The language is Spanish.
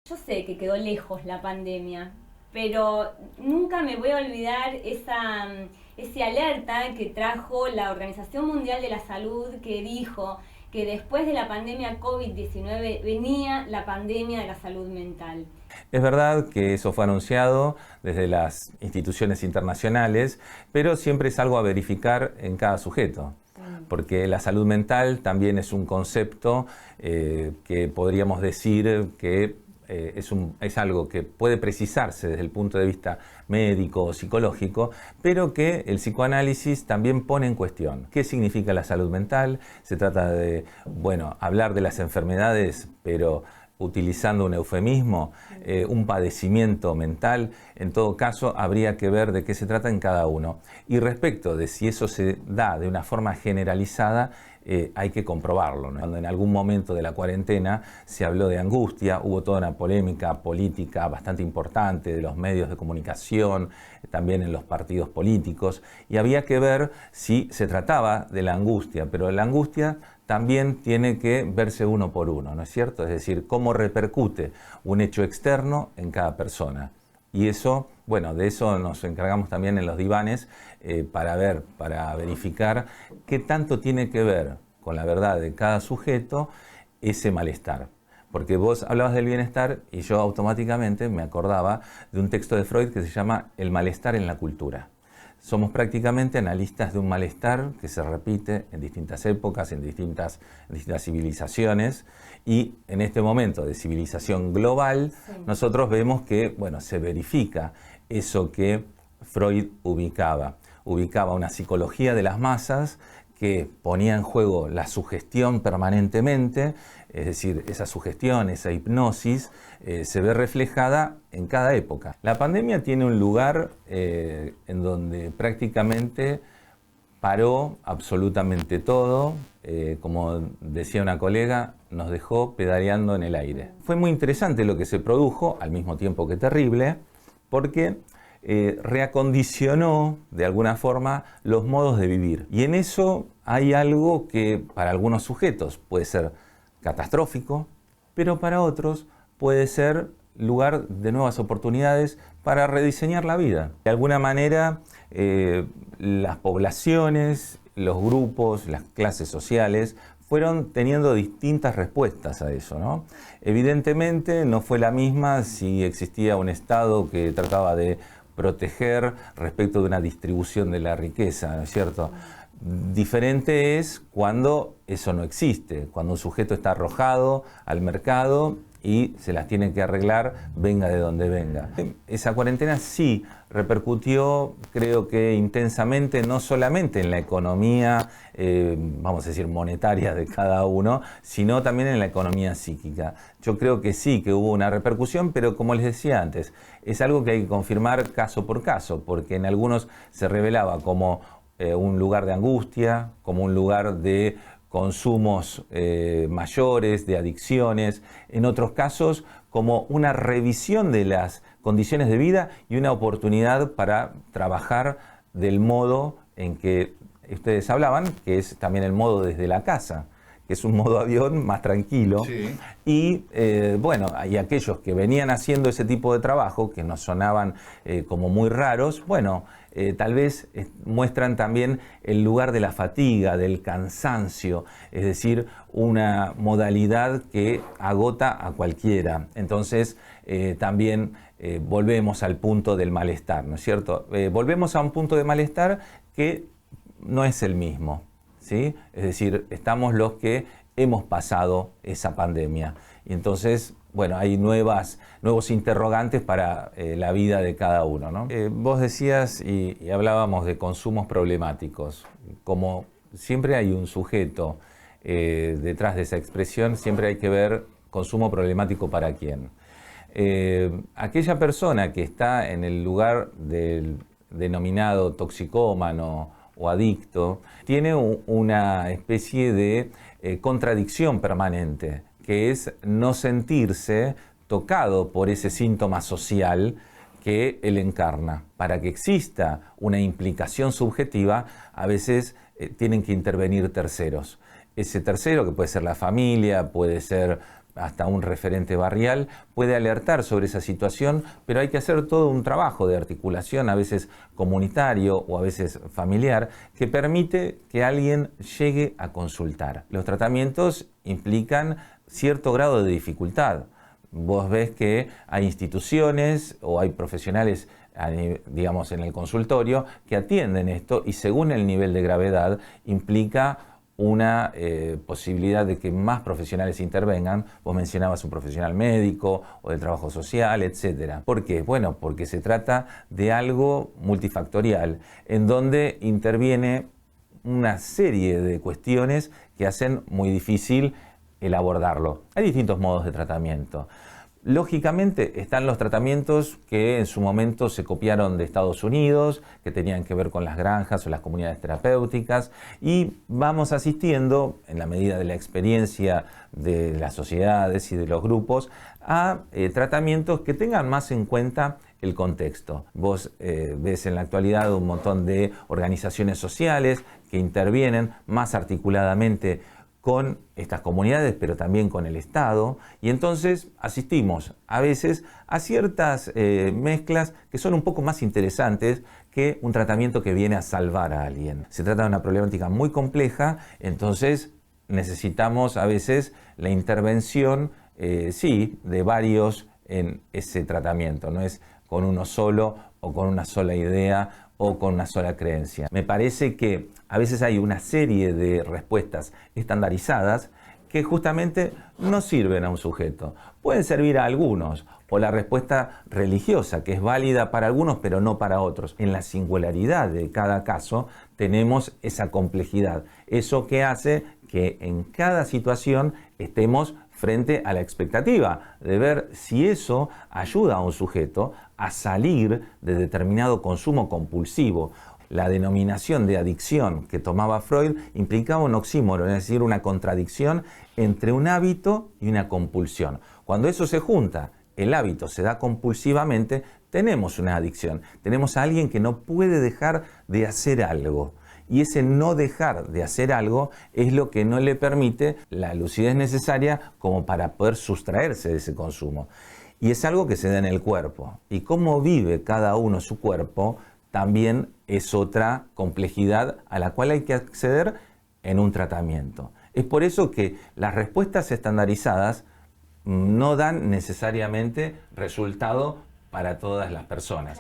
Yo sé que quedó lejos la pandemia, pero nunca me voy a olvidar ese alerta que trajo la Organización Mundial de la Salud, que dijo que después de la pandemia COVID-19 venía la pandemia de la salud mental. Es verdad que eso fue anunciado desde las instituciones internacionales, pero siempre es algo a verificar en cada sujeto, porque la salud mental también es un concepto que podríamos decir que es algo que puede precisarse desde el punto de vista médico o psicológico, pero que el psicoanálisis también pone en cuestión. ¿Qué significa la salud mental? Se trata de, bueno, hablar de las enfermedades, pero utilizando un eufemismo, un padecimiento mental. En todo caso, habría que ver de qué se trata en cada uno. Y respecto de si eso se da de una forma generalizada, hay que comprobarlo, ¿no? Cuando en algún momento de la cuarentena se habló de angustia, hubo toda una polémica política bastante importante de los medios de comunicación, también en los partidos políticos, y había que ver si se trataba de la angustia, pero la angustia también tiene que verse uno por uno, ¿no es cierto? Es decir, cómo repercute un hecho externo en cada persona. Y eso, bueno, de eso nos encargamos también en los divanes para verificar qué tanto tiene que ver con la verdad de cada sujeto ese malestar. Porque vos hablabas del bienestar y yo automáticamente me acordaba de un texto de Freud que se llama El malestar en la cultura. Somos prácticamente analistas de un malestar que se repite en distintas épocas, en distintas civilizaciones, y en este momento de civilización global, nosotros vemos que, bueno, se verifica eso que Freud ubicaba una psicología de las masas que ponía en juego la sugestión permanentemente, es decir, esa sugestión, esa hipnosis, se ve reflejada en cada época. La pandemia tiene un lugar en donde prácticamente paró absolutamente todo, como decía una colega, nos dejó pedaleando en el aire. Fue muy interesante lo que se produjo, al mismo tiempo que terrible, porque reacondicionó de alguna forma los modos de vivir. Y en eso hay algo que para algunos sujetos puede ser catastrófico, pero para otros puede ser lugar de nuevas oportunidades para rediseñar la vida. De alguna manera, las poblaciones, los grupos, las clases sociales fueron teniendo distintas respuestas a eso, ¿no? Evidentemente no fue la misma si existía un Estado que trataba de proteger respecto de una distribución de la riqueza, ¿no es cierto? Diferente es cuando eso no existe, cuando un sujeto está arrojado al mercado y se las tiene que arreglar, venga de donde venga. Esa cuarentena sí repercutió, creo que intensamente, no solamente en la economía, vamos a decir, monetaria de cada uno, sino también en la economía psíquica. Yo creo que sí, que hubo una repercusión, pero como les decía antes, es algo que hay que confirmar caso por caso, porque en algunos se revelaba como un lugar de angustia, como un lugar de consumos mayores, de adicciones, en otros casos como una revisión de las condiciones de vida y una oportunidad para trabajar del modo en que ustedes hablaban, que es también el modo desde la casa, que es un modo avión más tranquilo. Sí. Y bueno, hay aquellos que venían haciendo ese tipo de trabajo, que nos sonaban como muy raros, bueno, tal vez muestran también el lugar de la fatiga, del cansancio, es decir, una modalidad que agota a cualquiera. Entonces, también volvemos al punto del malestar, ¿no es cierto? Volvemos a un punto de malestar que no es el mismo, ¿sí? Es decir, estamos los que hemos pasado esa pandemia. Y entonces, bueno, hay nuevos interrogantes para la vida de cada uno, ¿no? Vos decías y hablábamos de consumos problemáticos. Como siempre hay un sujeto detrás de esa expresión, siempre hay que ver consumo problemático para quién. Aquella persona que está en el lugar del denominado toxicómano o adicto, tiene una especie de contradicción permanente, que es no sentirse tocado por ese síntoma social que él encarna. Para que exista una implicación subjetiva, a veces tienen que intervenir terceros. Ese tercero, que puede ser la familia, puede ser hasta un referente barrial puede alertar sobre esa situación, pero hay que hacer todo un trabajo de articulación, a veces comunitario o a veces familiar, que permite que alguien llegue a consultar. Los tratamientos implican cierto grado de dificultad. Vos ves que hay instituciones o hay profesionales, digamos, en el consultorio que atienden esto y según el nivel de gravedad implica una posibilidad de que más profesionales intervengan. Vos mencionabas un profesional médico o del trabajo social, etc. ¿Por qué? Bueno, porque se trata de algo multifactorial, en donde interviene una serie de cuestiones que hacen muy difícil el abordarlo. Hay distintos modos de tratamiento. Lógicamente están los tratamientos que en su momento se copiaron de Estados Unidos, que tenían que ver con las granjas o las comunidades terapéuticas, y vamos asistiendo, en la medida de la experiencia de las sociedades y de los grupos, a tratamientos que tengan más en cuenta el contexto. Vos ves en la actualidad un montón de organizaciones sociales que intervienen más articuladamente con estas comunidades, pero también con el Estado, y entonces asistimos a veces a ciertas mezclas que son un poco más interesantes que un tratamiento que viene a salvar a alguien. Se trata de una problemática muy compleja, entonces necesitamos a veces la intervención, sí, de varios en ese tratamiento, no es con uno solo o con una sola idea o con una sola creencia. Me parece que a veces hay una serie de respuestas estandarizadas que justamente no sirven a un sujeto. Pueden servir a algunos, o la respuesta religiosa, que es válida para algunos pero no para otros. En la singularidad de cada caso tenemos esa complejidad. Eso que hace que en cada situación estemos frente a la expectativa de ver si eso ayuda a un sujeto a salir de determinado consumo compulsivo. La denominación de adicción que tomaba Freud implicaba un oxímoron, es decir, una contradicción entre un hábito y una compulsión. Cuando eso se junta, el hábito se da compulsivamente, tenemos una adicción. Tenemos a alguien que no puede dejar de hacer algo. Y ese no dejar de hacer algo es lo que no le permite la lucidez necesaria como para poder sustraerse de ese consumo. Y es algo que se da en el cuerpo. Y cómo vive cada uno su cuerpo también es otra complejidad a la cual hay que acceder en un tratamiento. Es por eso que las respuestas estandarizadas no dan necesariamente resultado para todas las personas.